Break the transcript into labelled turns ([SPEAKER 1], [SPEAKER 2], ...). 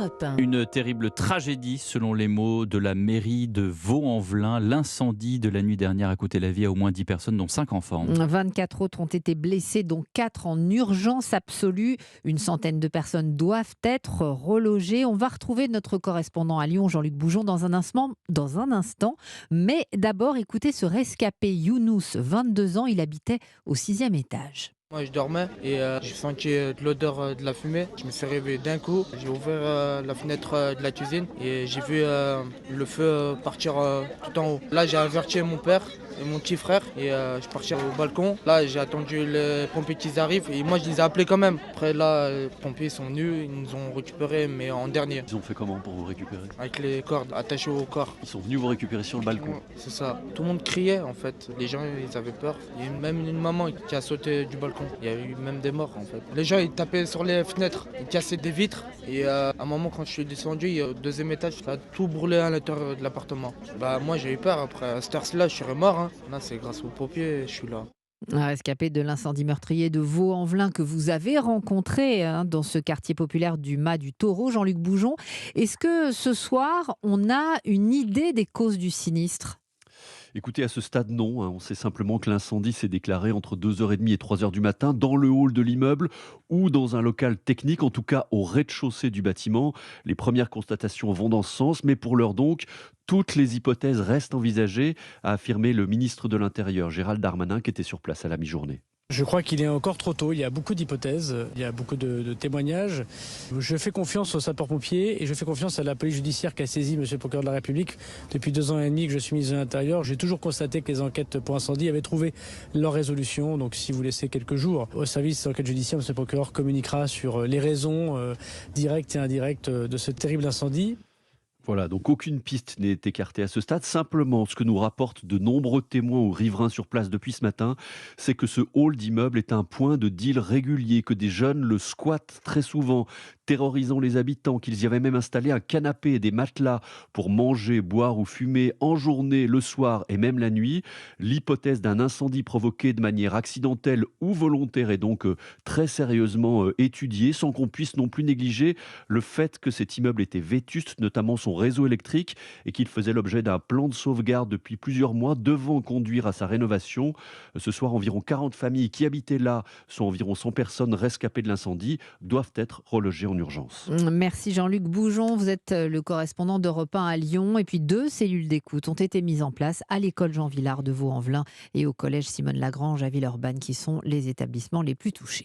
[SPEAKER 1] Europe 1.
[SPEAKER 2] Une terrible tragédie, selon les mots de la mairie de Vaux-en-Velin. L'incendie de la nuit dernière a coûté la vie à au moins 10 personnes, dont 5 enfants.
[SPEAKER 1] 24 autres ont été blessés, dont 4 en urgence absolue. Une centaine de personnes doivent être relogées. On va retrouver notre correspondant à Lyon, Jean-Luc Boujon, dans un instant. Mais d'abord, écoutez ce rescapé Younous, 22 ans. Il habitait au 6e étage.
[SPEAKER 3] Moi je dormais et j'ai senti de l'odeur de la fumée. Je me suis réveillé d'un coup. J'ai ouvert la fenêtre de la cuisine et j'ai vu le feu partir tout en haut. Là j'ai averti mon père et mon petit frère et je suis parti au balcon. Là j'ai attendu les pompiers qu'ils arrivent et moi je les ai appelés quand même. Après là les pompiers sont venus, ils nous ont récupérés mais en dernier.
[SPEAKER 4] Ils ont fait comment pour vous récupérer?
[SPEAKER 3] Avec les cordes attachées au corps.
[SPEAKER 4] Ils sont venus vous récupérer sur le balcon.
[SPEAKER 3] Ouais, c'est ça. Tout le monde criait en fait. Les gens ils avaient peur. Il y a même une maman qui a sauté du balcon. Il y a eu même des morts en fait. Les gens ils tapaient sur les fenêtres, ils cassaient des vitres. Et à un moment quand je suis descendu, au deuxième étage, ça a tout brûlé à l'intérieur de l'appartement. Moi j'ai eu peur après. À cette heure-là je serais mort. Là c'est grâce aux pompiers, je suis là.
[SPEAKER 1] Un rescapé de l'incendie meurtrier de Vaux-en-Velin que vous avez rencontré dans ce quartier populaire du Mas du Taureau, Jean-Luc Boujon. Est-ce que ce soir, on a une idée des causes du sinistre ?
[SPEAKER 4] Écoutez, à ce stade, non. On sait simplement que l'incendie s'est déclaré entre 2h30 et 3h du matin dans le hall de l'immeuble ou dans un local technique, en tout cas au rez-de-chaussée du bâtiment. Les premières constatations vont dans ce sens, mais pour l'heure donc, toutes les hypothèses restent envisagées, a affirmé le ministre de l'Intérieur, Gérald Darmanin, qui était sur place à la mi-journée.
[SPEAKER 5] Je crois qu'il est encore trop tôt, il y a beaucoup d'hypothèses, il y a beaucoup de témoignages. Je fais confiance aux sapeurs-pompiers et je fais confiance à la police judiciaire qui a saisi monsieur le procureur de la République. Depuis 2 ans et demi que je suis ministre de l'Intérieur, j'ai toujours constaté que les enquêtes pour incendie avaient trouvé leur résolution. Donc si vous laissez quelques jours au service d'enquête judiciaire, monsieur le procureur communiquera sur les raisons directes et indirectes de ce terrible incendie.
[SPEAKER 4] Voilà, donc aucune piste n'est écartée à ce stade. Simplement, ce que nous rapportent de nombreux témoins ou riverains sur place depuis ce matin, c'est que ce hall d'immeuble est un point de deal régulier, que des jeunes le squattent très souvent, terrorisant les habitants, qu'ils y avaient même installé un canapé et des matelas pour manger, boire ou fumer en journée, le soir et même la nuit. L'hypothèse d'un incendie provoqué de manière accidentelle ou volontaire est donc très sérieusement étudiée, sans qu'on puisse non plus négliger le fait que cet immeuble était vétuste, notamment son réseau électrique, et qu'il faisait l'objet d'un plan de sauvegarde depuis plusieurs mois, devant conduire à sa rénovation. Ce soir, environ 40 familles qui habitaient là, soit environ 100 personnes rescapées de l'incendie, doivent être relogées en urgence.
[SPEAKER 1] Merci Jean-Luc Boujon, vous êtes le correspondant d'Europe 1 à Lyon. Et puis 2 cellules d'écoute ont été mises en place à l'école Jean Villard de Vaux-en-Velin et au collège Simone Lagrange à Villeurbanne, qui sont les établissements les plus touchés.